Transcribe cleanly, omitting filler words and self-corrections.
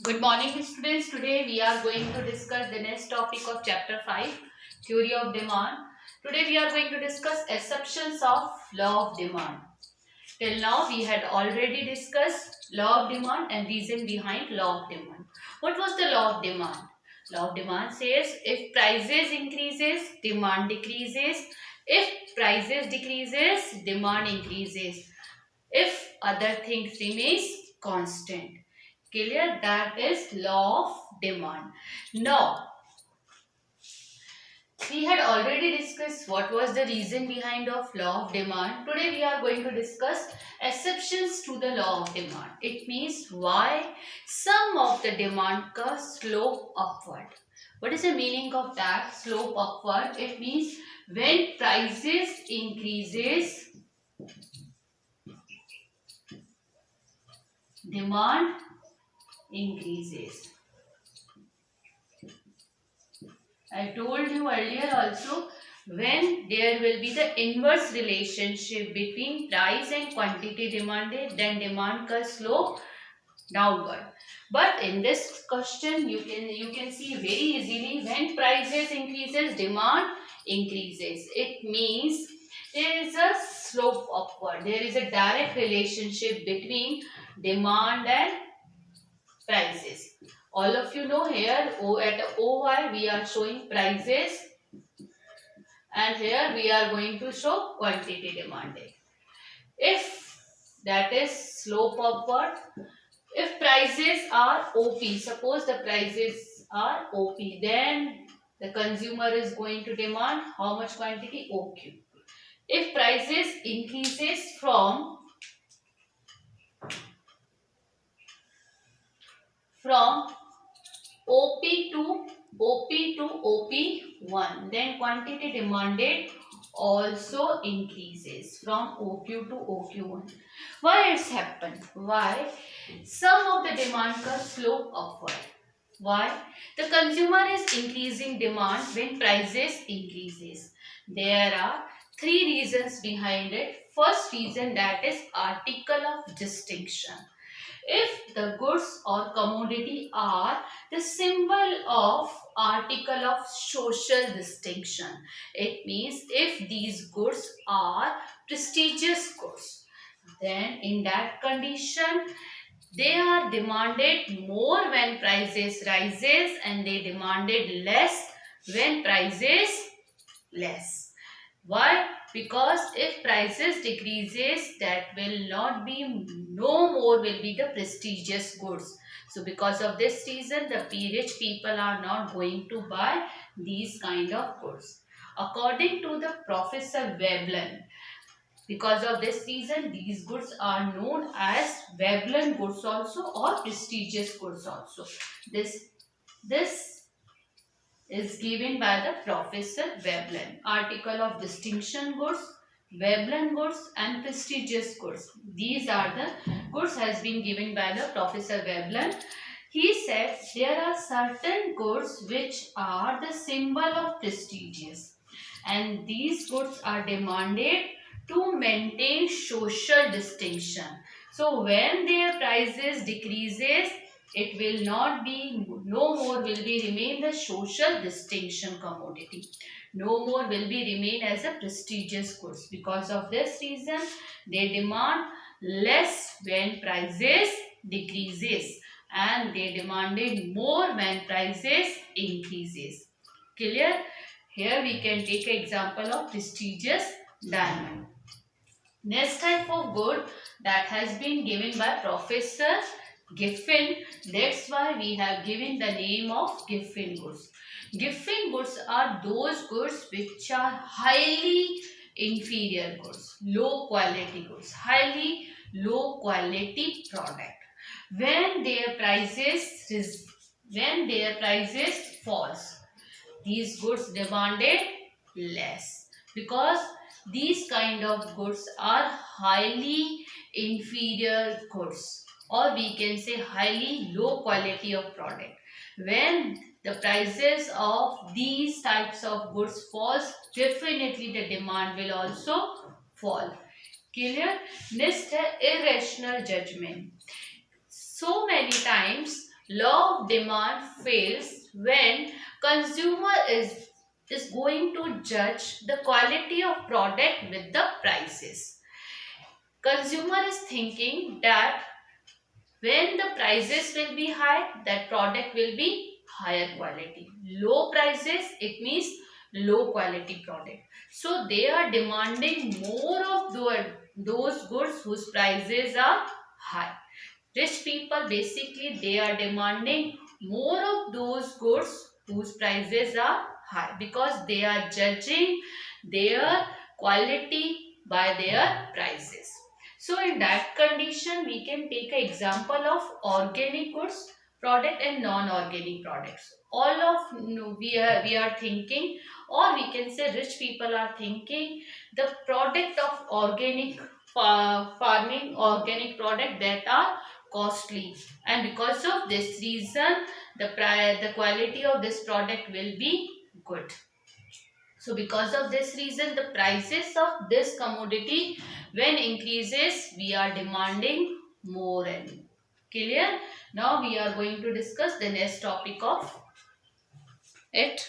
Good morning, students. Today we are going to discuss the next topic of chapter 5, Theory of Demand. Today we are going to discuss assumptions of law of demand. Till now we had already discussed law of demand and reason behind law of demand. What was the law of demand? Law of demand says if prices increases, demand decreases. If prices decreases, demand increases. If other things remains constant. Clear? That is law of demand. Now, we had already discussed what was the reason behind of law of demand. Today we are going to discuss exceptions to the law of demand. It means why some of the demand curve slope upward. What is the meaning of that slope upward? It means when prices increases, demand increases. I told you earlier also, when there will be the inverse relationship between price and quantity demanded, then demand curve slope downward. But in this question you can see very easily when prices increases, demand increases. It means there is a slope upward. There is a direct relationship between demand and prices. All of you know here at OY we are showing prices and here we are going to show quantity demanded. If that is slope upward, if prices are OP, suppose the prices are OP, then the consumer is going to demand how much quantity? OQ. If prices increases from OP to OP1, then quantity demanded also increases from OQ to OQ1. Why it's happened? Why? Some of the demand curve slope upward. Why? The consumer is increasing demand when prices increases. There are three reasons behind it. First reason, that is article of distinction. If the goods or commodity are the symbol of article of social distinction, it means if these goods are prestigious goods, then in that condition they are demanded more when prices rises and they demanded less when prices less. Why? Because if prices decreases, that will not be, no more will be the prestigious goods. So because of this reason, the rich people are not going to buy these kind of goods. According to the Professor Veblen, because of this reason, these goods are known as Veblen goods also or prestigious goods also. This is given by the Professor Veblen. Article of distinction goods, Veblen goods and prestigious goods. These are the goods has been given by the Professor Veblen. He said there are certain goods which are the symbol of prestigious and these goods are demanded to maintain social distinction. So when their prices decreases, it will not be, no more will be remain the social distinction commodity. No more will be remain as a prestigious goods. Because of this reason, they demand less when prices decreases and they demanded more when prices increases. Clear? Here we can take an example of prestigious diamond. Next type of good that has been given by Professor Giffen. That's why we have given the name of Giffen goods. Giffen goods are those goods which are highly inferior goods, low quality goods, highly low quality product. When their prices falls, these goods demanded less because these kind of goods are highly inferior goods or we can say highly low quality of product. When the prices of these types of goods falls, definitely the demand will also fall. Clear? Next, irrational judgment. So many times Law of demand fails when consumer is going to judge the quality of product with the prices. Consumer is thinking that when the prices will be high, that product will be higher quality. Low prices, it means low quality product. So they are demanding more of those goods whose prices are high. Rich people basically they are demanding more of those goods whose prices are high because they are judging their quality by their prices. So in that condition, we can take an example of organic goods product and non-organic products. All of we are thinking, or we can say rich people are thinking the product of organic farming, organic product that are costly, and because of this reason the quality of this product will be good. So because of this reason, the prices of this commodity when increases, we are demanding more and more. Clear? Now we are going to discuss the next topic of it.